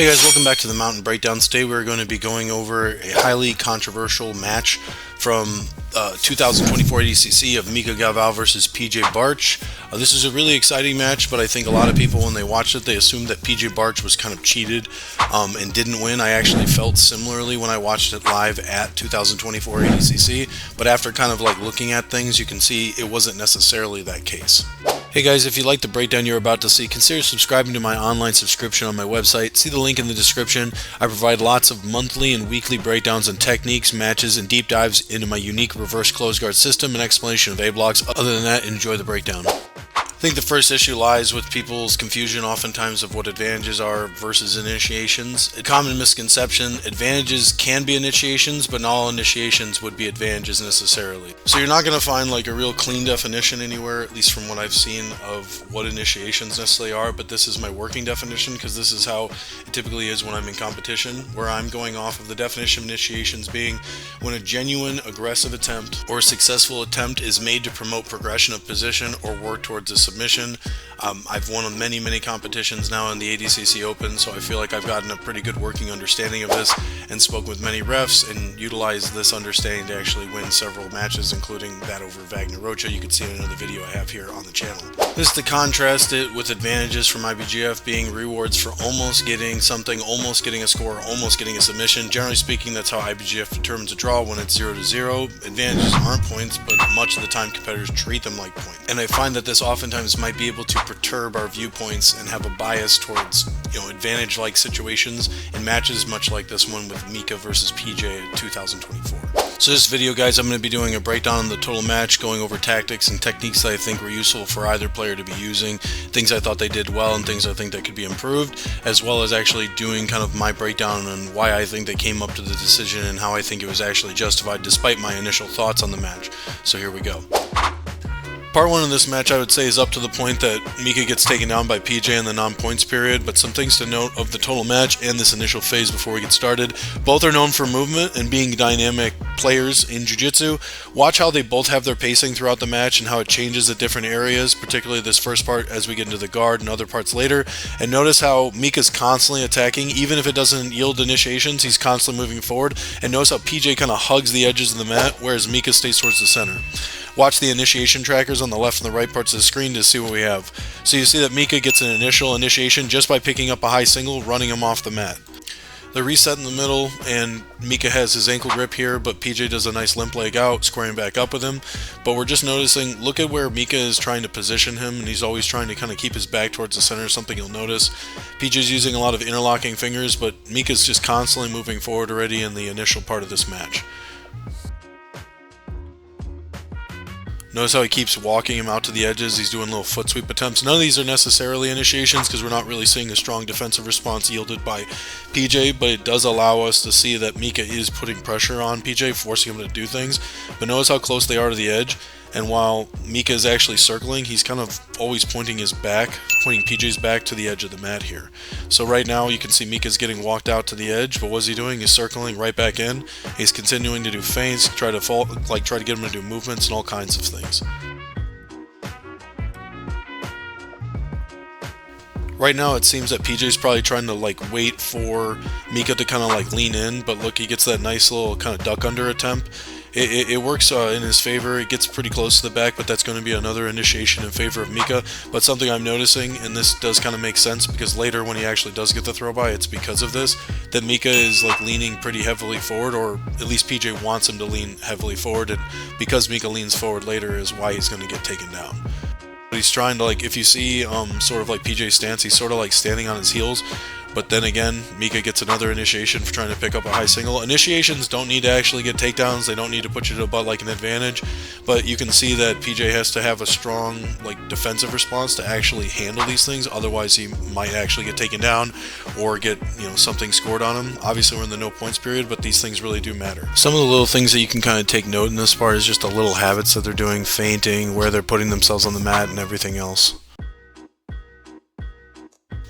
Hey guys, welcome back to the Mountain Breakdown. Today we're going to be going over a highly controversial match from 2024 ADCC of Mica versus PJ Barch. This is a really exciting match, but I think a lot of people, when they watched it, they assumed that PJ Barch was kind of cheated and didn't win. I actually felt similarly when I watched it live at 2024 ADCC, but after kind of like looking at things, you can see it wasn't necessarily that case. Hey guys, if you like the breakdown you're about to see, consider subscribing to my online subscription on my website. See the link in the description. I provide lots of monthly and weekly breakdowns on techniques, matches, and deep dives into my unique reverse close guard system and explanation of A-blocks. Other than that, enjoy the breakdown. I think the first issue lies with people's confusion oftentimes of what advantages are versus initiations. A common misconception: advantages can be initiations, but not all initiations would be advantages necessarily. So you're not going to find like a real clean definition anywhere, at least from what I've seen, of what initiations necessarily are, but this is my working definition because this is how it typically is when I'm in competition, where I'm going off of the definition of initiations being when a genuine aggressive attempt or successful attempt is made to promote progression of position or work towards a submission. I've won many competitions now in the ADCC Open, so I feel like I've gotten a pretty good working understanding of this and spoke with many refs and utilized this understanding to actually win several matches, including that over Wagner Rocha. You can see in another video I have here on the channel. This is to contrast it with advantages from IBGF being rewards for almost getting something, almost getting a score, almost getting a submission. Generally speaking, that's how IBGF determines a draw when it's 0-0. Advantages aren't points, but much of the time competitors treat them like points. And I find that this oftentimes might be able to perturb our viewpoints and have a bias towards, advantage-like situations in matches much like this one with Mica versus PJ in 2024. So this video, guys, I'm going to be doing a breakdown on the total match, going over tactics and techniques that I think were useful for either player to be using, things I thought they did well and things I think that could be improved, as well as actually doing kind of my breakdown on why I think they came up to the decision and how I think it was actually justified despite my initial thoughts on the match. So here we go. Part 1 of this match, I would say, is up to the point that Mica gets taken down by PJ in the non-points period, but some things to note of the total match and this initial phase before we get started. Both are known for movement and being dynamic players in Jiu-Jitsu. Watch how they both have their pacing throughout the match and how it changes at different areas, particularly this first part as we get into the guard and other parts later. And notice how Mica's constantly attacking, even if it doesn't yield initiations, he's constantly moving forward. And notice how PJ kind of hugs the edges of the mat, whereas Mica stays towards the center. Watch the initiation trackers on the left and the right parts of the screen to see what we have. So you see that Mica gets an initial initiation just by picking up a high single, running him off the mat. The reset in the middle, and Mica has his ankle grip here, but PJ does a nice limp leg out, squaring back up with him. But we're just noticing, look at where Mica is trying to position him, and he's always trying to kind of keep his back towards the center, something you'll notice. PJ's using a lot of interlocking fingers, but Mica's just constantly moving forward already in the initial part of this match. Notice how he keeps walking him out to the edges. He's doing little foot sweep attempts. None of these are necessarily initiations because we're not really seeing a strong defensive response yielded by PJ, but it does allow us to see that Mica is putting pressure on PJ, forcing him to do things. But notice how close they are to the edge. And while Mica is actually circling, he's kind of always pointing PJ's back to the edge of the mat here. So right now you can see Mica's getting walked out to the edge, but what's he doing? He's circling right back in. He's continuing to do feints, try to get him to do movements and all kinds of things. Right now it seems that PJ's probably trying to wait for Mica to kind of lean in, but look, he gets that nice little kind of duck under attempt. It works in his favor. It gets pretty close to the back, but that's going to be another initiation in favor of Mica. But something I'm noticing, and this does kind of make sense because later when he actually does get the throw by, it's because of this, that Mica is leaning pretty heavily forward, or at least PJ wants him to lean heavily forward, and because Mica leans forward later is why he's going to get taken down. But he's trying to, if you see sort of PJ's stance, he's sort of standing on his heels. But then again, Mica gets another initiation for trying to pick up a high single. Initiations don't need to actually get takedowns. They don't need to put you to the butt like an advantage. But you can see that PJ has to have a strong defensive response to actually handle these things. Otherwise, he might actually get taken down or get something scored on him. Obviously, we're in the no points period, but these things really do matter. Some of the little things that you can kind of take note in this part is just the little habits that they're doing, feinting, where they're putting themselves on the mat, and everything else.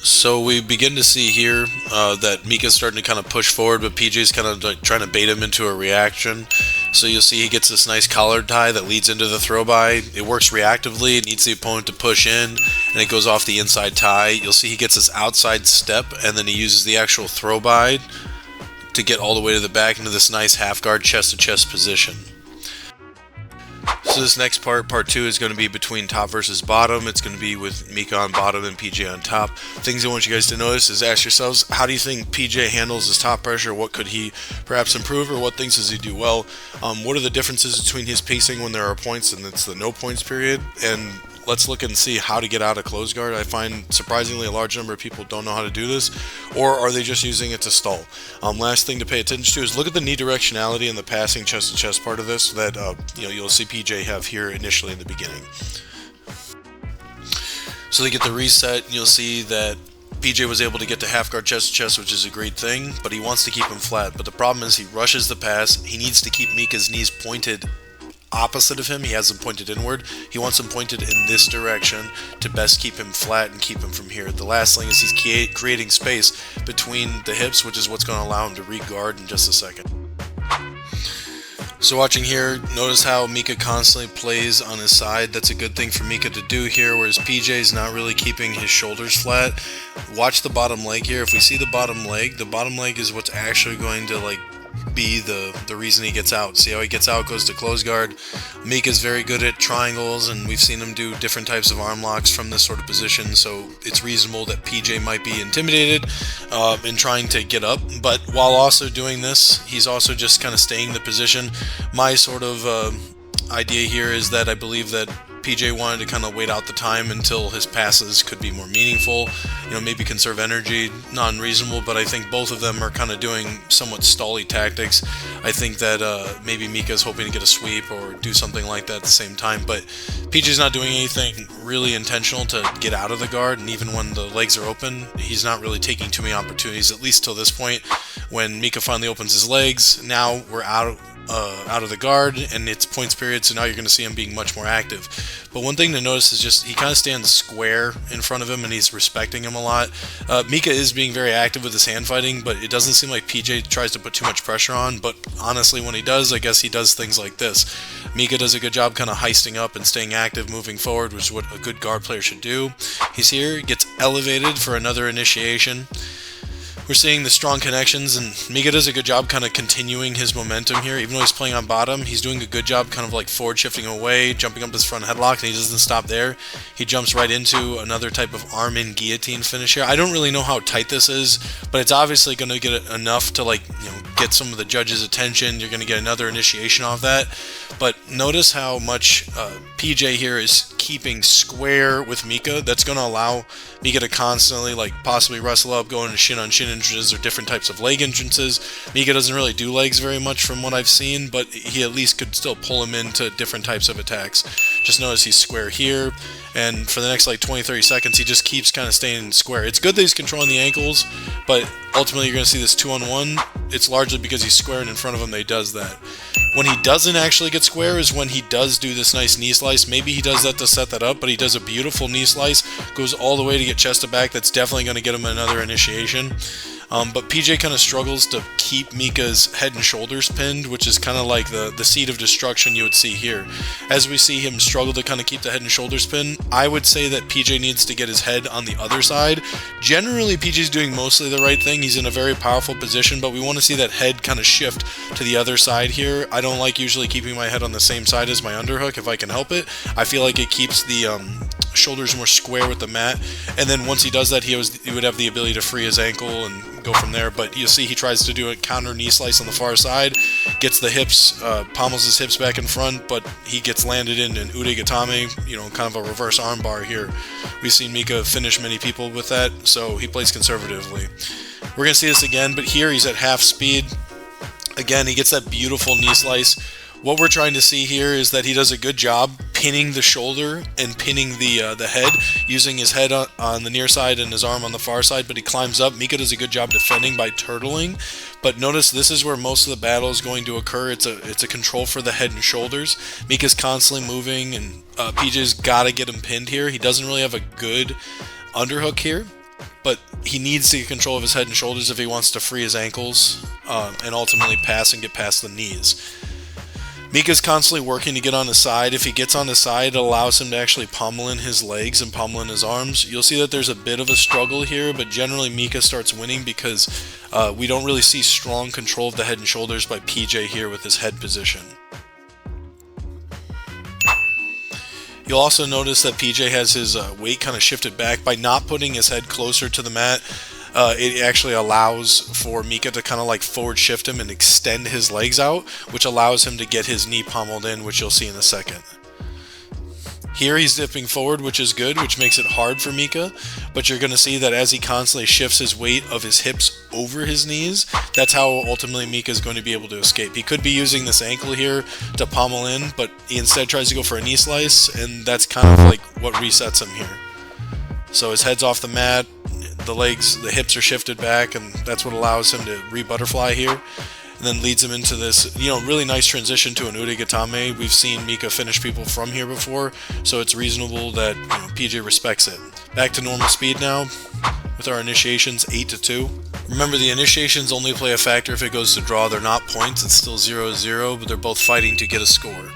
So we begin to see here that Mica's starting to kind of push forward, but PJ's kind of trying to bait him into a reaction. So you'll see he gets this nice collar tie that leads into the throw by. It works reactively. It needs the opponent to push in, and it goes off the inside tie. You'll see he gets his outside step, and then he uses the actual throw by to get all the way to the back into this nice half guard chest to chest position. So this next part, part 2, is going to be between top versus bottom. It's going to be with Mica on bottom and PJ on top. Things I want you guys to notice is ask yourselves, how do you think PJ handles his top pressure? What could he perhaps improve, or what things does he do well? What are the differences between his pacing when there are points and it's the no points period? And let's look and see how to get out of close guard. I find surprisingly a large number of people don't know how to do this, or are they just using it to stall? Last thing to pay attention to is look at the knee directionality in the passing chest to chest part of this that you'll see PJ have here initially in the beginning. So they get the reset, and you'll see that PJ was able to get to half guard chest to chest, which is a great thing, but he wants to keep him flat. But the problem is he rushes the pass. He needs to keep Mica's knees pointed opposite of him. He has them pointed inward. He wants them pointed in this direction to best keep him flat and keep him from here. The last thing is he's creating space between the hips, which is what's going to allow him to re-guard in just a second. So watching here, notice how Mica constantly plays on his side. That's a good thing for Mica to do here, whereas PJ is not really keeping his shoulders flat. Watch the bottom leg here. If we see the bottom leg is what's actually going to be the reason he gets out. See how he gets out, goes to close guard. Mica's very good at triangles, and we've seen him do different types of arm locks from this sort of position, so it's reasonable that PJ might be intimidated in trying to get up, but while also doing this, he's also just kind of staying in the position. My sort of idea here is that I believe that PJ wanted to kind of wait out the time until his passes could be more meaningful, maybe conserve energy. Not unreasonable, but I think both of them are kind of doing somewhat stally tactics. I think that maybe Mica's hoping to get a sweep or do something like that at the same time, but PJ's not doing anything really intentional to get out of the guard, and even when the legs are open, he's not really taking too many opportunities, at least till this point. When Mica finally opens his legs, now we're out of the guard, and it's points period, so now you're going to see him being much more active. But one thing to notice is just he kind of stands square in front of him, and he's respecting him a lot. Mica is being very active with his hand fighting, but it doesn't seem like PJ tries to put too much pressure on. But honestly, when he does, I guess he does things like this. Mica does a good job kind of heisting up and staying active, moving forward, which is what a good guard player should do. He's here, gets elevated for another initiation. We're seeing the strong connections, and Mica does a good job kind of continuing his momentum here. Even though he's playing on bottom, he's doing a good job kind of forward shifting away, jumping up this front headlock, and he doesn't stop there. He jumps right into another type of arm-in guillotine finish here. I don't really know how tight this is, but it's obviously going to get enough to get some of the judges' attention. You're going to get another initiation off that. But notice how much PJ here is keeping square with Mica. That's going to allow Mica to constantly possibly wrestle up, go into shin-on-shin entrances or different types of leg entrances. Mica doesn't really do legs very much from what I've seen, but he at least could still pull him into different types of attacks. Just notice he's square here, and for the next 20-30 seconds he just keeps kind of staying square. It's good that he's controlling the ankles, but ultimately you're going to see this 2-on-1. It's largely because he's square and in front of him that he does that. When he doesn't actually get square is when he does do this nice knee slice. Maybe he does that to set that up, but he does a beautiful knee slice, goes all the way to get chest to back. That's definitely going to get him another initiation. But PJ kind of struggles to keep Mica's head and shoulders pinned, which is kind of like the seed of destruction you would see here. As we see him struggle to kind of keep the head and shoulders pinned, I would say that PJ needs to get his head on the other side. Generally, PJ's doing mostly the right thing. He's in a very powerful position, but we want to see that head kind of shift to the other side here. I don't like usually keeping my head on the same side as my underhook if I can help it. I feel like it keeps the shoulders more square with the mat, and then once he does that, he would have the ability to free his ankle and go from there. But you'll see he tries to do a counter knee slice on the far side, gets the hips, pommels his hips back in front, but he gets landed in an udegatame, kind of a reverse arm bar here. We've seen Mica finish many people with that, so he plays conservatively. We're going to see this again, but here he's at half speed. Again, he gets that beautiful knee slice. What we're trying to see here is that he does a good job pinning the shoulder and pinning the head, using his head on the near side and his arm on the far side, but he climbs up. Mica does a good job defending by turtling, but notice this is where most of the battle is going to occur. It's a control for the head and shoulders. Mica's constantly moving, and PJ's got to get him pinned here. He doesn't really have a good underhook here, but he needs to get control of his head and shoulders if he wants to free his ankles and ultimately pass and get past the knees. Mica's constantly working to get on his side. If he gets on his side, it allows him to actually pummel in his legs and pummel in his arms. You'll see that there's a bit of a struggle here, but generally Mica starts winning because we don't really see strong control of the head and shoulders by PJ here with his head position. You'll also notice that PJ has his weight kind of shifted back. By not putting his head closer to the mat, it actually allows for Mica to kind of like forward shift him and extend his legs out, which allows him to get his knee pummeled in, which you'll see in a second. Here he's dipping forward, which is good, which makes it hard for Mica, but you're going to see that as he constantly shifts his weight of his hips over his knees, that's how ultimately Mica is going to be able to escape. He could be using this ankle here to pummel in, but he instead tries to go for a knee slice, and that's kind of like what resets him here. So his head's off the mat, the hips are shifted back, and that's what allows him to re-butterfly here. And then leads him into this, really nice transition to an udegatame. We've seen Mica finish people from here before, so it's reasonable that PJ respects it. Back to normal speed now with our initiations 8-2. Remember, the initiations only play a factor if it goes to draw. They're not points. It's still 0-0, but they're both fighting to get a score.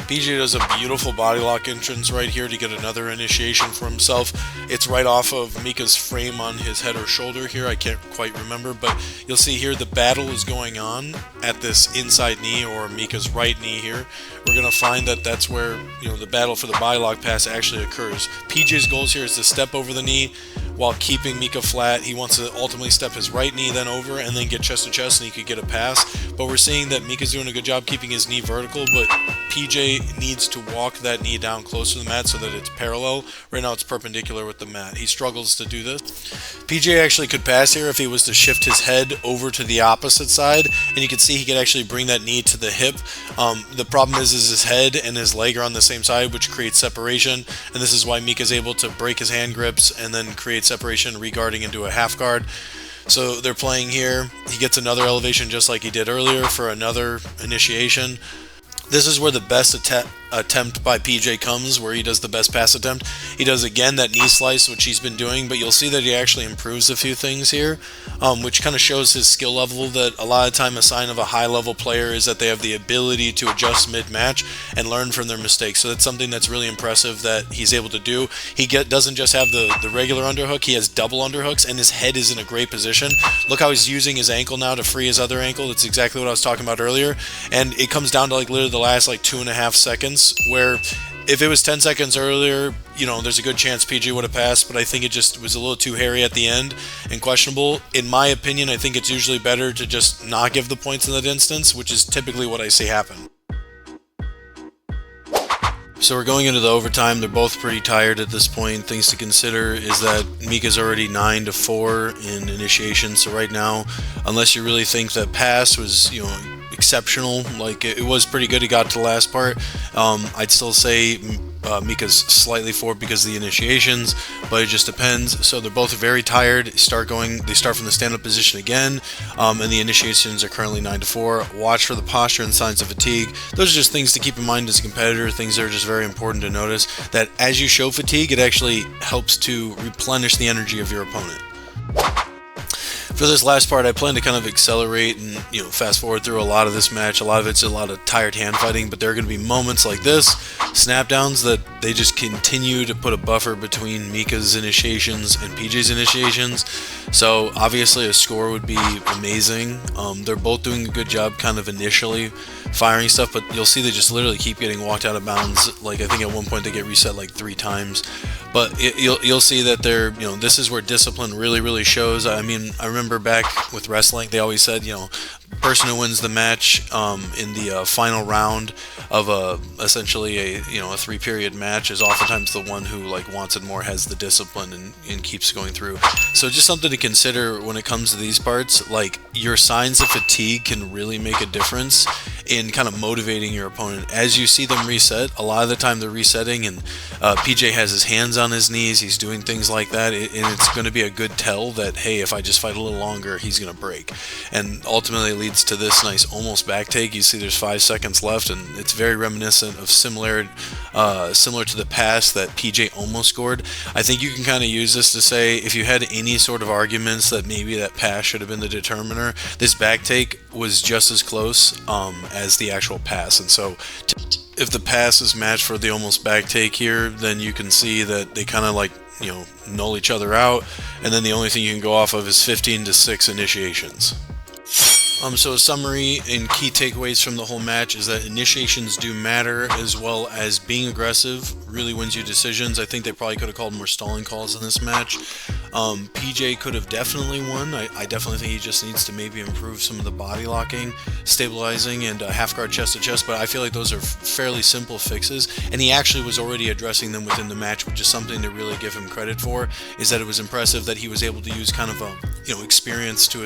PJ does a beautiful body lock entrance right here to get another initiation for himself. It's right off of Mica's frame on his head or shoulder here. I can't quite remember, but you'll see here the battle is going on at this inside knee, or Mica's right knee here. We're going to find that that's where the battle for the body lock pass actually occurs. PJ's goals here is to step over the knee while keeping Mica flat. He wants to ultimately step his right knee then over and then get chest to chest, and he could get a pass. But we're seeing that Mica's doing a good job keeping his knee vertical, but PJ needs to walk that knee down close to the mat so that it's parallel. Right now it's perpendicular with the mat. He struggles to do this. PJ actually could pass here if he was to shift his head over to the opposite side, and you can see he could actually bring that knee to the hip. The problem is his head and his leg are on the same side, which creates separation, and this is why Mica's able to break his hand grips and then create separation, re-guarding into a half guard. So they're playing here. He gets another elevation just like he did earlier for another initiation. This is where the best attempt by PJ comes, where he does the best pass attempt. He does again that knee slice, which he's been doing, but you'll see that he actually improves a few things here, which kind of shows his skill level. That a lot of time a sign of a high level player is that they have the ability to adjust mid-match and learn from their mistakes. So that's something that's really impressive that he's able to do. He doesn't just have the regular underhook, he has double underhooks, and his head is in a great position. Look how he's using his ankle now to free his other ankle. That's exactly what I was talking about earlier, and it comes down to like literally the last like 2.5 seconds, where if it was 10 seconds earlier, there's a good chance PJ would have passed, but I think it just was a little too hairy at the end and questionable. In my opinion, I think it's usually better to just not give the points in that instance, which is typically what I see happen. So we're going into the overtime. They're both pretty tired at this point. Things to consider is that Mica's already 9-4 in initiation. So right now, unless you really think that pass was, exceptional, like it was pretty good, he got to the last part, I'd still say Mica's slightly forward because of the initiations, but it just depends. So they're both very tired. They start from the stand-up position again, and the initiations are currently 9-4. Watch for the posture and signs of fatigue. Those are just things to keep in mind as a competitor, things that are just very important to notice, that as you show fatigue, it actually helps to replenish the energy of your opponent. For this last part, I plan to kind of accelerate and fast forward through a lot of this match. A lot of it's a lot of tired hand fighting, but there are going to be moments like this, snap downs, that they just continue to put a buffer between Mica's initiations and PJ's initiations. So obviously a score would be amazing. They're both doing a good job kind of initially firing stuff, but you'll see they just literally keep getting walked out of bounds. Like I think at one point they get reset like 3 times. But you'll see that they're, this is where discipline really shows. I mean, I remember back with wrestling, they always said, person who wins the match in the final round of essentially a 3-period match is oftentimes the one who wants it more, has the discipline, and keeps going through. So just something to consider when it comes to these parts. Like, your signs of fatigue can really make a difference in kind of motivating your opponent. As you see them reset, a lot of the time they're resetting and PJ has his hands on his knees, he's doing things like that, and it's going to be a good tell that, hey, if I just fight a little longer, he's going to break. And ultimately it leads leads to this nice almost back take. You see there's 5 seconds left, and it's very reminiscent of similar to the pass that PJ almost scored. I think you can kind of use this to say if you had any sort of arguments that maybe that pass should have been the determiner, this back take was just as close as the actual pass. And so if the pass is matched for the almost back take here, then you can see that they kind of like, you know, null each other out, and then the only thing you can go off of is 15-6 initiations. So a summary and key takeaways from the whole match is that initiations do matter, as well as being aggressive really wins you decisions. I think they probably could have called more stalling calls in this match. PJ could have definitely won. I definitely think he just needs to maybe improve some of the body locking, stabilizing, and half guard chest to chest, but I feel like those are fairly simple fixes, and he actually was already addressing them within the match, which is something to really give him credit for, is that it was impressive that he was able to use kind of a, you know, experience to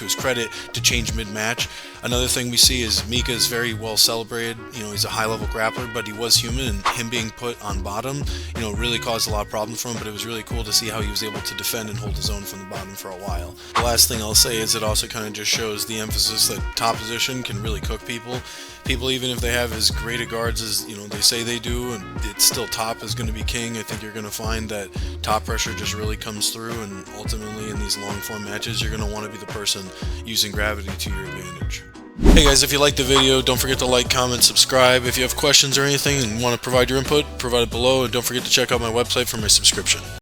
his credit to change mid-match. Another thing we see is Mica is very well celebrated. You know, he's a high-level grappler, but he was human, and him being put on bottom, you know, really caused a lot of problems for him, but it was really cool to see how he was able to defend and hold his own from the bottom for a while. The last thing I'll say is it also kind of just shows the emphasis that top position can really cook people. People, even if they have as great a guards as, you know, they say they do, and it's still top is going to be king, I think you're going to find that top pressure just really comes through, and ultimately in these long form matches, you're going to want to be the person using gravity to your advantage. Hey guys, if you liked the video, don't forget to like, comment, subscribe. If you have questions or anything and want to provide your input, provide it below, and don't forget to check out my website for my subscription.